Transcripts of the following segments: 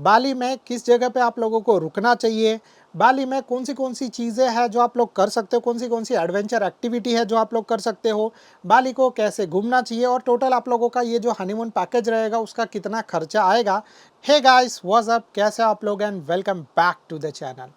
बाली में किस जगह पे आप लोगों को रुकना चाहिए, बाली में कौन सी चीज़ें हैं जो आप लोग कर सकते हो, कौन सी एडवेंचर एक्टिविटी है जो आप लोग कर सकते हो, बाली को कैसे घूमना चाहिए और टोटल आप लोगों का ये जो हनीमून पैकेज रहेगा उसका कितना खर्चा आएगा। हे गाइस, व्हाट्स अप, कैसे आप लोग and welcome back to the channel.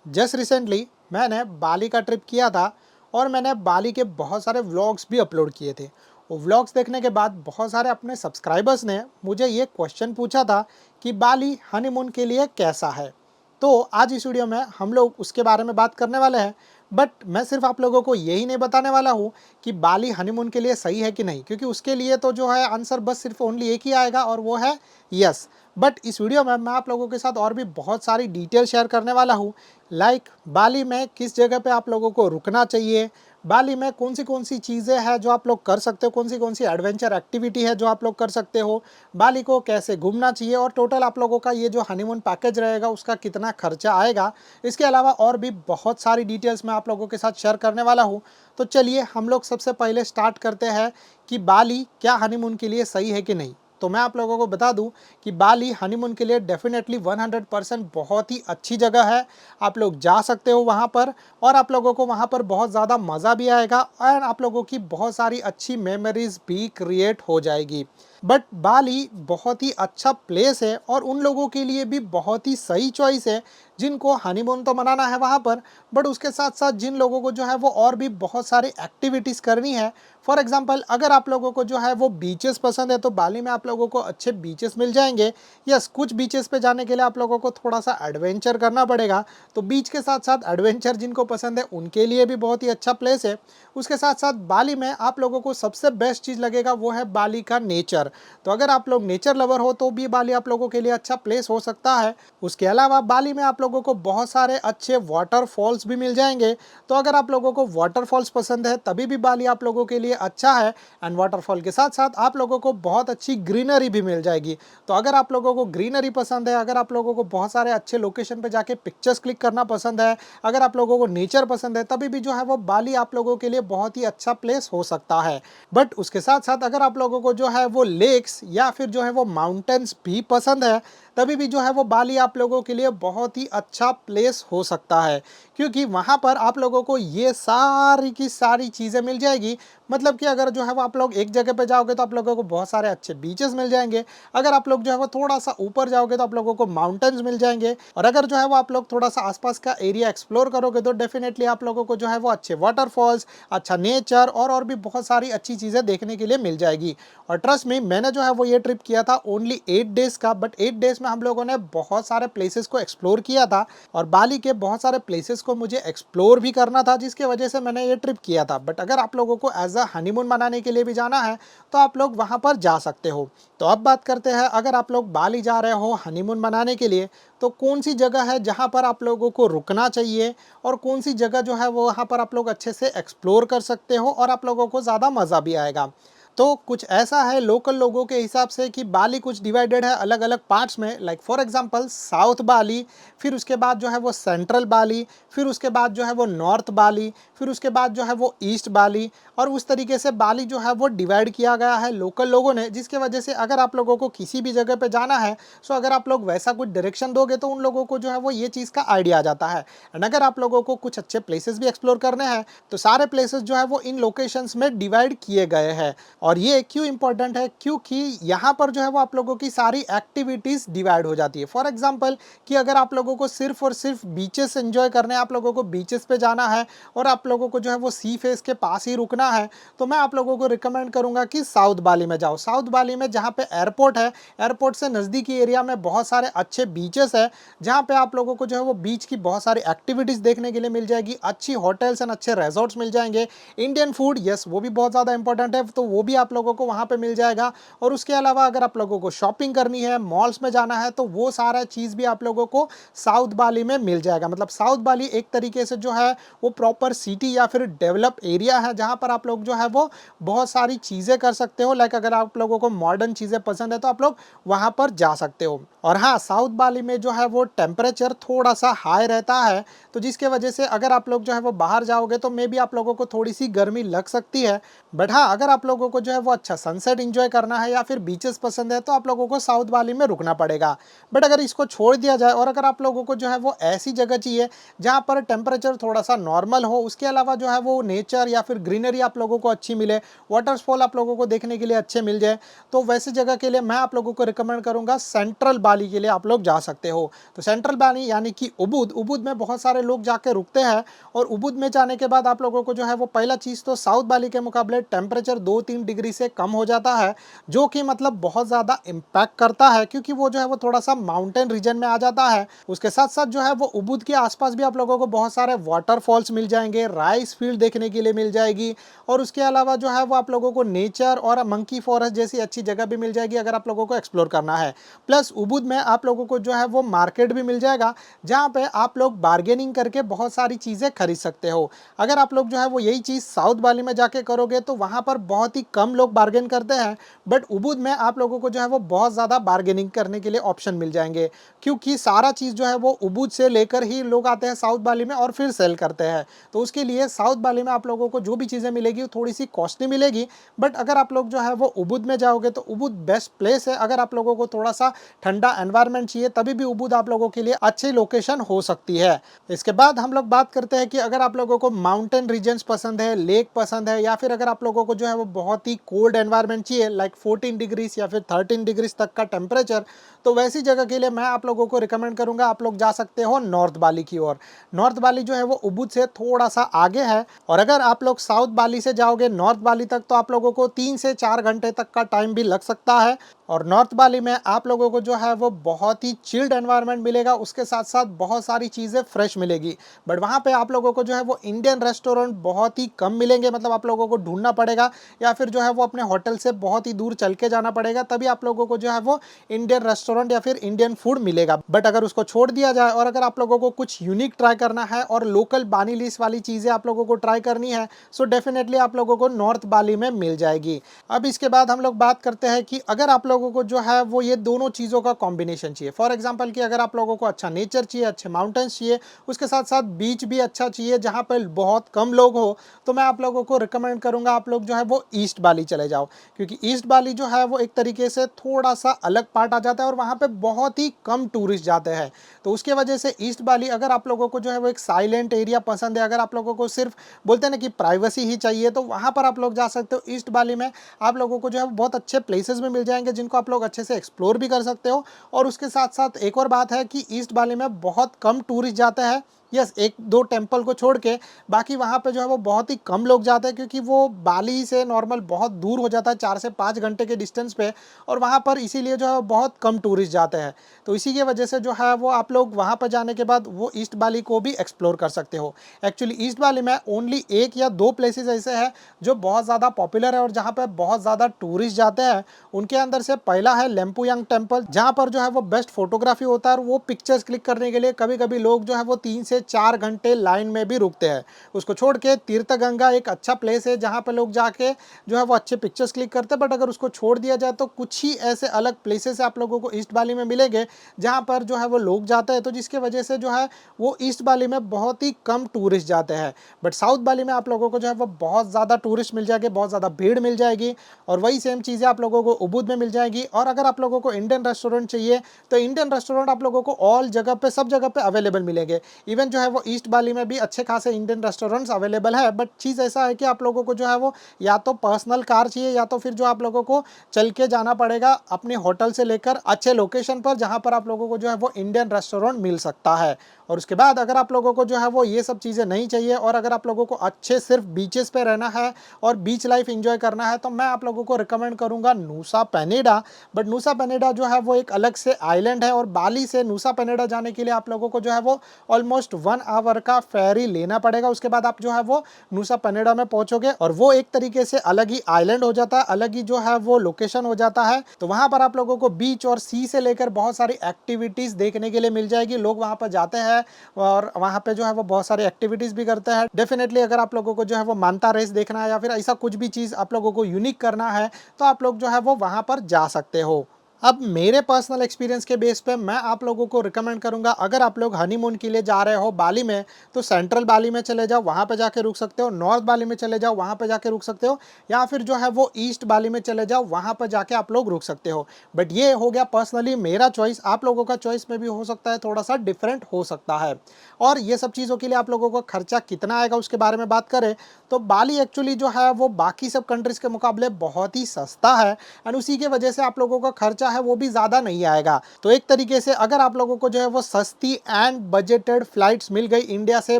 Just recently मैंने बाली का ट्रिप किया था और मैंने बाली के बहुत सारे व्लॉग्स भी अपलोड किए थे। वो व्लॉग्स देखने के बाद बहुत सारे अपने सब्सक्राइबर्स ने मुझे ये क्वेश्चन पूछा था कि बाली हनीमून के लिए कैसा है। तो आज इस वीडियो में हम लोग उसके बारे में बात करने वाले हैं। बट मैं सिर्फ आप लोगों को यही नहीं बताने वाला हूँ कि बाली हनीमून के लिए सही है कि नहीं, क्योंकि उसके लिए तो जो है आंसर बस सिर्फ ओनली एक ही आएगा और वो है यस। बट इस वीडियो में मैं आप लोगों के साथ और भी बहुत सारी डिटेल शेयर करने वाला हूँ, लाइक बाली में किस जगह पे आप लोगों को रुकना चाहिए, बाली में कौन सी चीज़ें हैं जो आप लोग कर सकते हो, कौन सी एडवेंचर एक्टिविटी है जो आप लोग कर सकते हो, बाली को कैसे घूमना चाहिए और टोटल आप लोगों का ये जो हनीमून पैकेज रहेगा उसका कितना खर्चा आएगा। इसके अलावा और भी बहुत सारी डिटेल्स मैं आप लोगों के साथ शेयर करने वाला हूँ। तो चलिए हम लोग सबसे पहले स्टार्ट करते हैं कि बाली क्या हनीमून के लिए सही है कि नहीं। तो मैं आप लोगों को बता दूं कि बाली हनीमून के लिए डेफिनेटली 100% बहुत ही अच्छी जगह है। आप लोग जा सकते हो वहाँ पर और आप लोगों को वहाँ पर बहुत ज़्यादा मज़ा भी आएगा और आप लोगों की बहुत सारी अच्छी मेमोरीज भी क्रिएट हो जाएगी। बट बाली बहुत ही अच्छा प्लेस है और उन लोगों के लिए भी बहुत ही सही चॉइस है जिनको हनीमून तो मनाना है वहाँ पर, बट उसके साथ साथ जिन लोगों को जो है वो और भी बहुत सारी एक्टिविटीज़ करनी है। फॉर एग्जांपल अगर आप लोगों को जो है वो बीचेस पसंद है तो बाली में आप लोगों को अच्छे बीचेस मिल जाएंगे। यस, कुछ बीचेस पे जाने के लिए आप लोगों को थोड़ा सा एडवेंचर करना पड़ेगा, तो बीच के साथ साथ एडवेंचर जिनको पसंद है उनके लिए भी बहुत ही अच्छा प्लेस है। उसके साथ साथ बाली में आप लोगों को सबसे बेस्ट चीज़ लगेगा वो है बाली का नेचर। तो अगर आप लोग नेचर लवर हो तो भी बाली आप लोगों के लिए अच्छा प्लेस हो सकता है। उसके अलावा बाली में आप लोगों को बहुत सारे अच्छे वाटरफॉल्स भी मिल जाएंगे। तो अगर आप लोगों को वाटरफॉल्स पसंद है तभी भी बाली आप लोगों के लिए अच्छा है। एंड वाटरफॉल के साथ साथ आप लोगों को बहुत अच्छी ग्रीनरी भी मिल जाएगी। तो अगर आप लोगों को ग्रीनरी पसंद है, अगर आप लोगों को बहुत सारे अच्छे लोकेशन पे जाके पिक्चर्स क्लिक करना पसंद है, अगर आप लोगों को नेचर पसंद है, तभी भी जो है वो बाली आप लोगों के लिए बहुत ही अच्छा प्लेस हो सकता है। बट उसके साथ साथ अगर आप लोगों को जो है वो लेक्स या फिर जो है वो माउंटेन्स भी पसंद है, तभी भी जो है वो बाली आप लोगों के लिए बहुत ही अच्छा प्लेस हो सकता है, क्योंकि वहाँ पर आप लोगों को ये सारी की सारी चीज़ें मिल जाएगी। मतलब कि अगर जो है वो आप लोग एक जगह पे जाओगे तो आप लोगों को बहुत सारे अच्छे बीचेस मिल जाएंगे, अगर आप लोग जो है वो थोड़ा सा ऊपर जाओगे तो आप लोगों को माउंटेन्स मिल जाएंगे, और अगर जो है वो आप लोग थोड़ा सा आसपास का एरिया एक्सप्लोर करोगे तो डेफिनेटली आप लोगों को जो है वो अच्छे वाटरफॉल्स, अच्छा नेचर और भी बहुत सारी अच्छी चीज़ें देखने के लिए मिल जाएगी। और ट्रस्ट में मैंने जो है वो ये ट्रिप किया था ओनली 8 डेज़ का, बट 8 डेज़ में हम लोगों ने बहुत सारे प्लेसेस को एक्सप्लोर किया था और बाली के बहुत सारे प्लेसेस को मुझे एक्सप्लोर भी करना था, जिसके वजह से मैंने ये ट्रिप किया था। बट अगर आप लोगों को एज अ हनीमून मनाने के लिए भी जाना है तो आप लोग वहाँ पर जा सकते हो। तो अब बात करते हैं, अगर आप लोग बाली जा रहे हो हनीमून मनाने के लिए तो कौन सी जगह है जहाँ पर आप लोगों को रुकना चाहिए और कौन सी जगह जो है वो वहाँ पर आप लोग अच्छे से एक्सप्लोर कर सकते हो और आप लोगों को ज़्यादा मज़ा भी आएगा। तो कुछ ऐसा है लोकल लोगों के हिसाब से कि बाली कुछ डिवाइडेड है अलग अलग पार्ट्स में, लाइक फॉर एग्जांपल साउथ बाली, फिर उसके बाद जो है वो सेंट्रल बाली, फिर उसके बाद जो है वो नॉर्थ बाली, फिर उसके बाद जो है वो ईस्ट बाली, और उस तरीके से बाली जो है वो डिवाइड किया गया है लोकल लोगों ने, जिसके वजह से अगर आप लोगों को किसी भी जगह पे जाना है सो अगर आप लोग वैसा कुछ डायरेक्शन दोगे तो उन लोगों को जो है वो ये चीज़ का आइडिया आ जाता है। एंड अगर आप लोगों को कुछ अच्छे प्लेसेस भी एक्सप्लोर करने हैं तो सारे प्लेसेस जो है वो इन लोकेशंस में डिवाइड किए गए हैं। और ये क्यों इंपॉर्टेंट है, क्योंकि यहाँ पर जो है वो आप लोगों की सारी एक्टिविटीज़ डिवाइड हो जाती है। फॉर एग्जांपल कि अगर आप लोगों को सिर्फ और सिर्फ बीचेस एंजॉय करने हैं, आप लोगों को बीचेस पे जाना है और आप लोगों को जो है वो सी फेस के पास ही रुकना है, तो मैं आप लोगों को रिकमेंड करूँगा कि साउथ बाली में जाओ। साउथ बाली में जहाँ पे एयरपोर्ट है, एयरपोर्ट से नज़दीकी एरिया में बहुत सारे अच्छे बीचेस है जहाँ पे आप लोगों को जो है वो बीच की बहुत सारी एक्टिविटीज़ देखने के लिए मिल जाएगी, अच्छी होटल्स एंड अच्छे रिजॉर्ट्स मिल जाएंगे। इंडियन फूड, यस, वो भी बहुत ज़्यादा इंपॉर्टेंट है, तो वो भी आप लोगों को वहाँ पे मिल जाएगा। और उसके अलावा अगर आप लोगों को शॉपिंग करनी है, मॉल्स में जाना है, तो वो सारा चीज़ भी आप लोगों को साउथ बाली में मिल जाएगा। मतलब साउथ बाली एक तरीके से जो है वो प्रॉपर सिटी या फिर डेवलप एरिया है जहाँ पर आप लोग जो है वो बहुत सारी चीज़ें कर सकते हो। लाइक अगर आप लोगों को मॉडर्न चीज़ें पसंद है तो आप लोग वहाँ पर जा सकते हो। और हाँ, साउथ बाली में जो है वो टेम्परेचर थोड़ा सा हाई रहता है, तो जिसके वजह से अगर आप लोग जो है वो बाहर जाओगे तो मे बी आप लोगों को थोड़ी सी गर्मी लग सकती है। बट हाँ, अगर आप लोगों को जो है वो अच्छा सनसेट एंजॉय करना है या फिर बीचेस पसंद है तो आप लोगों को साउथ बाली में रुकना पड़ेगा। बट अगर इसको छोड़ दिया जाए और अगर आप लोगों को जो है वो ऐसी जगह चाहिए जहाँ पर टेम्परेचर थोड़ा सा नॉर्मल हो, उसके अलावा जो है वो नेचर या फिर ग्रीनरी आप लोगों को अच्छी मिले, वाटरफॉल आप लोगों को देखने के लिए अच्छे मिल जाए, तो वैसी जगह के लिए मैं आप लोगों को रिकमेंड करूंगा सेंट्रल बाली के लिए आप लोग जा सकते हो। तो सेंट्रल बाली यानी कि उबुद, उबुद में बहुत सारे लोग जाके रुकते हैं और उबुद में जाने के बाद आप लोगों को जो है वो पहला चीज़ तो साउथ बाली के मुकाबले टेम्परेचर 2-3 डिग्री से कम हो जाता है, जो कि मतलब बहुत ज़्यादा इम्पैक्ट करता है क्योंकि वो जो है वो थोड़ा सा माउंटेन रीजन में आ जाता है। उसके साथ साथ जो है वो उबुद के आसपास भी आप लोगों को बहुत सारे वाटरफॉल्स मिल जाएंगे, राइस फील्ड देखने के लिए मिल जाएगी और उसके अलावा जो है वो आप लोगों को नेचर और मंकी फॉरेस्ट जैसी अच्छी जगह भी मिल जाएगी अगर आप लोगों को एक्सप्लोर करना है। प्लस उबुद में आप लोगों को जो है वो मार्केट भी मिल जाएगा जहाँ पे आप लोग बार्गेनिंग करके बहुत सारी चीज़ें खरीद सकते हो। अगर आप लोग जो है वो यही चीज़ साउथ बाली में जाके करोगे तो वहाँ पर बहुत ही कम लोग बार्गेन करते हैं, बट उबुद में आप लोगों को जो है वो बहुत ज़्यादा बार्गेनिंग करने के लिए ऑप्शन मिल जाएंगे क्योंकि सारा चीज़ जो है वो उबुद से लेकर ही लोग आते हैं साउथ बाली में और फिर सेल करते हैं। तो उसके लिए साउथ बाली में आप लोगों को जो भी चीज़ें मिलेगी वो थोड़ी सी कॉस्टली मिलेगी, बट अगर आप लोग जो है वो उबुद में जाओगे तो उबुद बेस्ट प्लेस है। अगर आप लोगों को थोड़ा सा ठंडा एनवायरनमेंट चाहिए तभी भी उबुद आप लोगों के लिए अच्छी लोकेशन हो सकती है। इसके बाद हम लोग बात करते हैं कि अगर आप लोगों को माउंटेन रीजन्स पसंद है, लेक पसंद है या फिर अगर आप लोगों को जो है वो बहुत ही कोल्ड एनवायरनमेंट चाहिए लाइक 14 डिग्रीज या फिर 13 डिग्रीज तक का टेम्परेचर, तो वैसी जगह के लिए मैं आप लोगों को रिकमेंड करूंगा आप लोग जा सकते हो नॉर्थ बाली की ओर। नॉर्थ बाली जो है वो उबुद से थोड़ा सा आगे है और अगर आप लोग साउथ बाली से जाओगे नॉर्थ बाली तक तो आप लोगों को 3 से 4 घंटे तक का टाइम भी लग सकता है। और नॉर्थ बाली में आप लोगों को जो है वो बहुत ही चिल्ड एनवायरनमेंट मिलेगा, उसके साथ साथ बहुत सारी चीज़ें फ्रेश मिलेगी। बट वहाँ पे आप लोगों को जो है वो इंडियन रेस्टोरेंट बहुत ही कम मिलेंगे, मतलब आप लोगों को ढूंढना पड़ेगा या फिर जो है वो अपने होटल से बहुत ही दूर चल के जाना पड़ेगा तभी आप लोगों को जो है वो इंडियन रेस्टोरेंट या फिर इंडियन फूड मिलेगा। बट अगर उसको छोड़ दिया जाए और अगर आप लोगों को कुछ यूनिक ट्राई करना है और लोकल बानी लीस वाली चीज़ें आप लोगों को ट्राई करनी है सो डेफिनेटली आप लोगों को नॉर्थ बाली में मिल जाएगी। अब इसके बाद हम लोग बात करते हैं कि अगर आप लोगों को जो है वो ये दोनों चीज़ों का कॉम्बिनेशन चाहिए, फॉर एग्जांपल कि अगर आप लोगों को अच्छा नेचर चाहिए, अच्छे माउंटेन्स चाहिए, उसके साथ साथ बीच भी अच्छा चाहिए जहाँ पर बहुत कम लोग हो, तो मैं आप लोगों को रिकमेंड करूँगा आप लोग जो है वो ईस्ट बाली चले जाओ क्योंकि ईस्ट बाली जो है वो एक तरीके से थोड़ा सा अलग पार्ट आ जाता है और वहाँ पर बहुत ही कम टूरिस्ट जाते हैं। तो उसके वजह से ईस्ट बाली अगर आप लोगों को जो है वो एक साइलेंट एरिया पसंद है, अगर आप लोगों को सिर्फ बोलते हैं ना कि प्राइवेसी ही चाहिए, तो वहाँ पर आप लोग जा सकते हो। ईस्ट बाली में आप लोगों को जो है बहुत अच्छे प्लेसेस भी मिल जाएंगे जिनको आप लोग अच्छे से एक्सप्लोर भी कर सकते हो। और उसके साथ साथ एक और बात है कि ईस्ट बाली में बहुत कम टूरिस्ट जाते हैं, यस एक दो टेम्पल को छोड़ के, बाकी वहाँ पे जो है वो बहुत ही कम लोग जाते हैं क्योंकि वो बाली से नॉर्मल बहुत दूर हो जाता है, 4 से 5 घंटे के डिस्टेंस पे, और वहाँ पर इसीलिए जो है बहुत कम टूरिस्ट जाते हैं। तो इसी की वजह से जो है वो आप लोग वहाँ पर जाने के बाद वो ईस्ट बाली को भी एक्सप्लोर कर सकते हो। एक्चुअली ईस्ट बाली में ओनली 1 या 2 प्लेसेस ऐसे हैं जो बहुत ज़्यादा पॉपुलर है और जहाँ पर बहुत ज़्यादा टूरिस्ट जाते हैं। उनके अंदर से पहला है लेम्पुयांग टेम्पल, जहाँ पर जो है वो बेस्ट फोटोग्राफी होता है और वो पिक्चर्स क्लिक करने के लिए कभी कभी लोग जो है वो 3 से 4 घंटे लाइन में भी रुकते हैं। उसको छोड़ के तीर्थगंगा एक अच्छा प्लेस है जहाँ पे लोग जाके जो है वो अच्छे पिक्चर्स क्लिक करते हैं, बट अगर उसको छोड़ दिया जाए तो कुछ ही ऐसे अलग प्लेसेस आप लोगों को ईस्ट बाली में मिलेंगे जहाँ पर जो है वो लोग जाते हैं, तो जिसके वजह से जो है वो ईस्ट बाली में बहुत ही कम टूरिस्ट जाते हैं। बट साउथ बाली में आप लोगों को जो है वो बहुत ज़्यादा टूरिस्ट मिल जाएंगे, बहुत ज़्यादा भीड़ मिल जाएगी और वही सेम चीज़ें आप लोगों को उबुद में मिल जाएगी। और अगर आप लोगों को इंडियन रेस्टोरेंट चाहिए तो इंडियन रेस्टोरेंट आप लोगों को ऑल जगह पे सब जगह पे अवेलेबल मिलेंगे। इवन जो है वो ईस्ट बाली में भी अच्छे खासे इंडियन रेस्टोरेंट्स अवेलेबल है, बट चीज़ ऐसा है कि आप लोगों को जो है वो या तो पर्सनल कार चाहिए या तो फिर जो आप लोगों को चल के जाना पड़ेगा अपने होटल से लेकर अच्छे लोकेशन पर जहाँ पर आप लोगों को जो है वो इंडियन रेस्टोरेंट मिल सकता है। और उसके बाद अगर आप लोगों को जो है वो ये सब चीज़ें नहीं चाहिए और अगर आप लोगों को अच्छे सिर्फ बीचेस पे रहना है और बीच लाइफ एंजॉय करना है तो मैं आप लोगों को रिकमेंड करूंगा नूसा पेनिडा। बट नूसा पेनिडा जो है वो एक अलग से आइलैंड है और बाली से नूसा पेनिडा जाने के लिए आप लोगों को जो है वो ऑलमोस्ट 1 आवर का फेरी लेना पड़ेगा। उसके बाद आप जो है वो नूसा पेनिडा में पहुंचोगे और वो एक तरीके से अलग ही आइलैंड हो जाता है, अलग ही जो है वो लोकेशन हो जाता है। तो वहां पर आप लोगों को बीच और सी से लेकर बहुत सारी एक्टिविटीज देखने के लिए मिल जाएगी। लोग वहां पर जाते हैं और वहाँ पे जो है वो बहुत सारी एक्टिविटीज़ भी करते हैं। डेफिनेटली अगर आप लोगों को जो है वो मानता रेस देखना है या फिर ऐसा कुछ भी चीज़ आप लोगों को यूनिक करना है तो आप लोग जो है वो वहाँ पर जा सकते हो। अब मेरे पर्सनल एक्सपीरियंस के बेस पे मैं आप लोगों को रिकमेंड करूंगा, अगर आप लोग हनीमून के लिए जा रहे हो बाली में, तो सेंट्रल बाली में चले जाओ, वहाँ पे जाके रुक सकते हो। नॉर्थ बाली में चले जाओ, वहाँ पे जाके रुक सकते हो। या फिर जो है वो ईस्ट बाली में चले जाओ, वहाँ पे जाके आप लोग रुक सकते हो। बट ये हो गया पर्सनली मेरा चॉइस, आप लोगों का चॉइस में भी हो सकता है थोड़ा सा डिफरेंट हो सकता है। और ये सब चीज़ों के लिए आप लोगों को खर्चा कितना आएगा उसके बारे में बात करें, तो बाली एक्चुअली जो है वो बाकी सब कंट्रीज़ के मुकाबले बहुत ही सस्ता है, एंड उसी की वजह से आप लोगों का खर्चा है वो भी ज़्यादा नहीं आएगा। तो एक तरीके से अगर आप लोगों को जो है वो सस्ती एंड बजटेड फ्लाइट्स मिल गई इंडिया से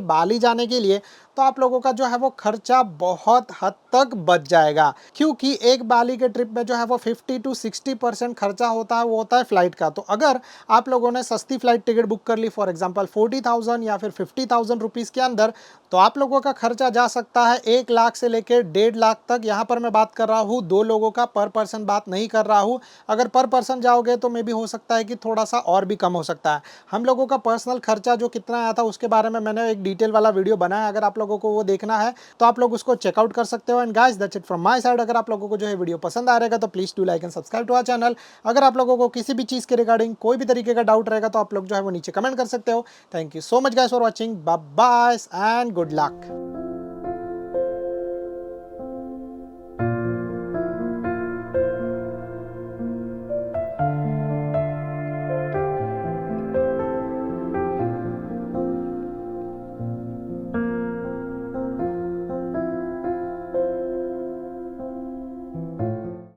बाली जाने के लिए, तो आप लोगों का जो है वो खर्चा बहुत हद तक बच जाएगा, क्योंकि एक बाली के ट्रिप में जो है वो 50 to 60% खर्चा होता है, वो होता है फ्लाइट का। तो अगर आप लोगों ने सस्ती फ्लाइट टिकट बुक कर ली, फॉर एग्जांपल 40,000 या फिर 50,000 रुपीज़ के अंदर, तो आप लोगों का खर्चा जा सकता है 1 लाख से लेकर 1.5 लाख तक। यहाँ पर मैं बात कर रहा हूँ 2 लोगों का, पर पर्सन बात नहीं कर रहा हूँ। अगर पर पर्सन जाओगे तो मे भी हो सकता है कि थोड़ा सा और भी कम हो सकता है। हम लोगों का पर्सनल खर्चा जो कितना आया था उसके बारे में मैंने एक डिटेल वाला वीडियो बनाया, अगर आप लोगों को वो देखना है तो आप लोग उसको चेकआउट कर सकते हो। And guys that's it from my side. अगर आप लोगों को जो है वीडियो पसंद आ रहेगा तो please do like and subscribe to our channel. अगर आप लोगों को किसी भी चीज़ के रिगार्डिंग कोई भी तरीके का डाउट रहेगा तो आप लोग जो है वो नीचे कमेंट कर सकते हो। Thank you so much guys for watching, bye bye and good luck.